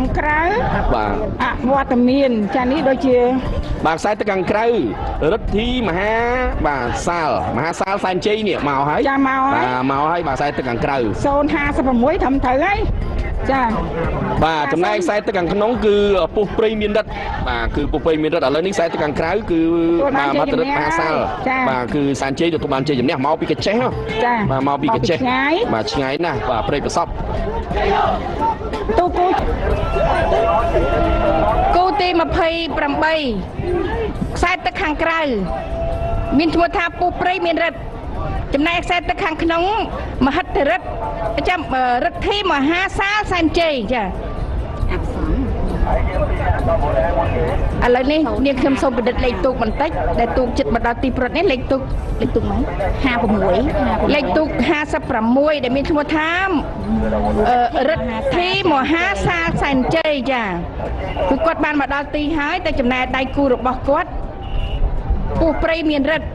ខាងក្រៅបាទវត្តមានចានេះដូចជាបាទខ្សែទឹកខាងក្រៅរិទ្ធីមហាបាទសាលសែនជ័យនេះមកហើយចាមកហើយមកហើយបាទខ្សែទឹកខាងក្រៅ056ត្រឹមត្រូវហើយចាបាទចំណែកខ្សែទឹកខាងក្នុងគឺពុះព្រៃមានរិទ្ធបាទគឺពុះព្រៃមានរិទ្ធឥឡូវនេះខ្សែទឹកខាងក្រៅគឺបាទមត្តរិទ្ធមហាសាលបាទគឺសែនជ័យទទួលបានជ័យជំនះមកពីកញ្ចេះចាបាទមកពីកញ្ចេះបាទឆ្ងាយណាស់បាទព្រៃប្រសពទូគូទី28ខ្សែទឹកខាងក្រៅមានឈ្មោះថាពុះព្រៃមានរិទ្ធចំណែកខ្សែទឹកខាងក្នុងមហិទ្ធិរិទ្ធចាំរិទ្ធីមហាសាលសែនជ័យចាឥឡូវនេះនាងខ្ញុំសូមប្រឌិតលេខទូកបន្តិចដែលទូកចិត្តមកដល់ទីប្រត់នេះលេខទូកម៉េច56លេខទូក56ដែលមានឈ្មោះថារិទ្ធីមហាសាលសែនជ័យចាគឺគាត់បានមកដល់ទីហើយតែចំណែកដៃគូរបស់គាត់ពុះព្រៃមានរិទ្ធ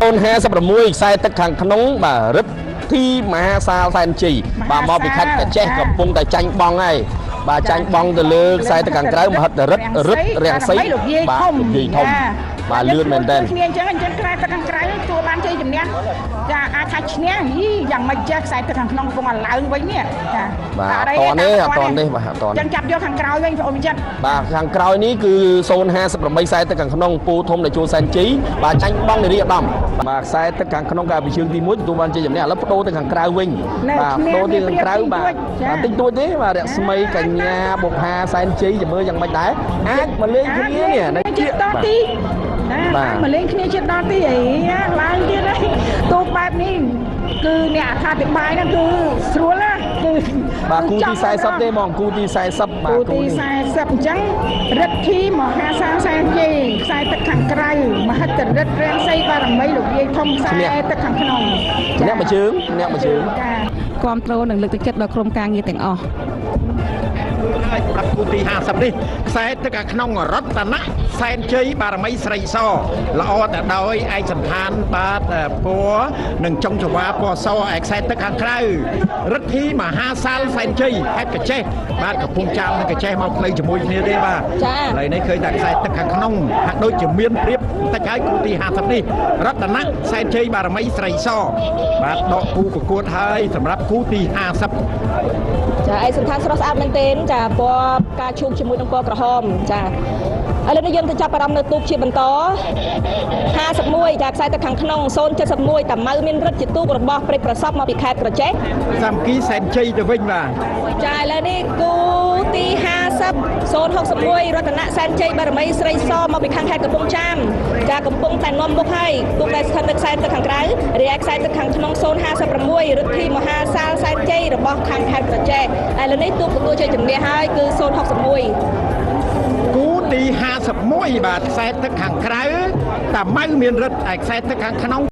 056ខ្សែទឹកខាងក្នុងបាទរិទ្ធីមហាសាលសែនជ័យបាទមកពីខេត្តកញ្ចេះកំពុងតែចាញ់បងហើយបាទចាញ់បងទៅលើខ្សែទឹកខាងក្រៅមហិទ្ធិរិទ្ធរាំងសីបាទលោកយាយធំបាទលឿនមែនតើគ្នាអញ្ចឹងខ្សែទឹកខាងក្រៅទទួលបានជ័យជំនះចាអាចថាឈ្នះយ៉ាងមិនចេះខ្សែទឹកខាងក្នុងកំពុងតែឡើងវិញនេះចាបាទអត់តនេះបាទអត់តអញ្ចឹងចាប់យកខាងក្រោយវិញបងអូនចិត្តបាទខាងក្រោយនេះគឺ058ខ្សែទឹកខាងក្នុងពូធំដែលជួសែនជ័យបាទចាញ់បងនារីឧត្តមបាទខ្សែទឹកខាងក្នុងកាលពីជើងទី1ទទួលបានជ័យជំនះឥឡូវបដូរទៅខាងក្រៅវិញបាទបដូរទៅខាងក្រៅបាទតិចតួចទេបាទរស្មីកញ្ញាបុប្ផាសែនជ័យចាំមើលយ៉ាងម៉េចដែរអាចមកលេងគ្នានេះនៅជាតិតទីបាទមកលេងគ្នាជាតិដល់ទីអីឡើងទៀតហើយទូកបែបនេះគឺអ្នកអត្ថាធិប្បាយហ្នឹងគឺស្រួលណាគឺបាទគូទី40ទេបងគូទី40បាទគូទី40អញ្ចឹងរិទ្ធីមហាសាលសែនជ័យខ្សែទឹកខាងក្រៅមហិទ្ធិរិទ្ធរាំងសីបារមីលោកយាយធំខ្សែទឹកខាងក្នុងអ្នកមួយជើងគ្រប់គ្រងនិងលើកទឹកចិត្តដល់ក្រុមការងារទាំងអស់ហើយប្រាប់គូទី50នេះខ្សែទឹកខាងក្នុងរតនៈសែនជ័យបារមីស្រីសល្អតែដោយឯកសន្តានបាទពណ៌និងចុងចង្វាពណ៌សឯខ្សែទឹកខាងក្រៅរិទ្ធីមហាសាលសែនជ័យខេត្តកញ្ចេះបាទកំពង់ចាមនិងកញ្ចេះមកផ្លូវជាមួយគ្នាទេបាទចាឥឡូវនេះឃើញតែខ្សែទឹកខាងក្នុងហាក់ដូចជាមានព្រៀបបន្តិចហើយគូទី50នេះរតនៈសែនជ័យបារមីស្រីសបាទដកគូប្រកួតហើយសម្រាប់គូទី50ចាឯកសន្តានស្រស់ស្អាតមែនទែនចាពណ៌ផ្កាឈូកជាមួយនឹងពណ៌ក្រហមចាឥឡូវនេះយើងទៅចាប់អារម្មណ៍នៅទូកជាបន្ត51ចាខ្សែទឹកខាងក្នុង071តាម៉ៅមានរិទ្ធជាទូករបស់ព្រៃប្រសពមកពីខេត្តក្រចេះសាមគ្គីសែនជ័យទៅវិញបាទចាឥឡូវនេះគូទី50 061រតនៈសែនជ័យបារមីស្រីសមកពីខាងខេត្តកំពង់ចាមចាកំពុងតែនាំមុខហើយទូកដែលស្ថិតនៅខ្សែទឹកខាងក្រៅរីឯខ្សែទឹកខាងក្នុង056រិទ្ធីមហាសាលសែនជ័យរបស់ខាងខេត្តក្រចេះឥឡូវនេះទូកទទួលជ័យជំនះហើយគឺ061គូទី51បាទខ្សែទឹកខាងក្រៅតាម៉ៅមានរិទ្ធឯខ្សែទឹកខាងក្នុង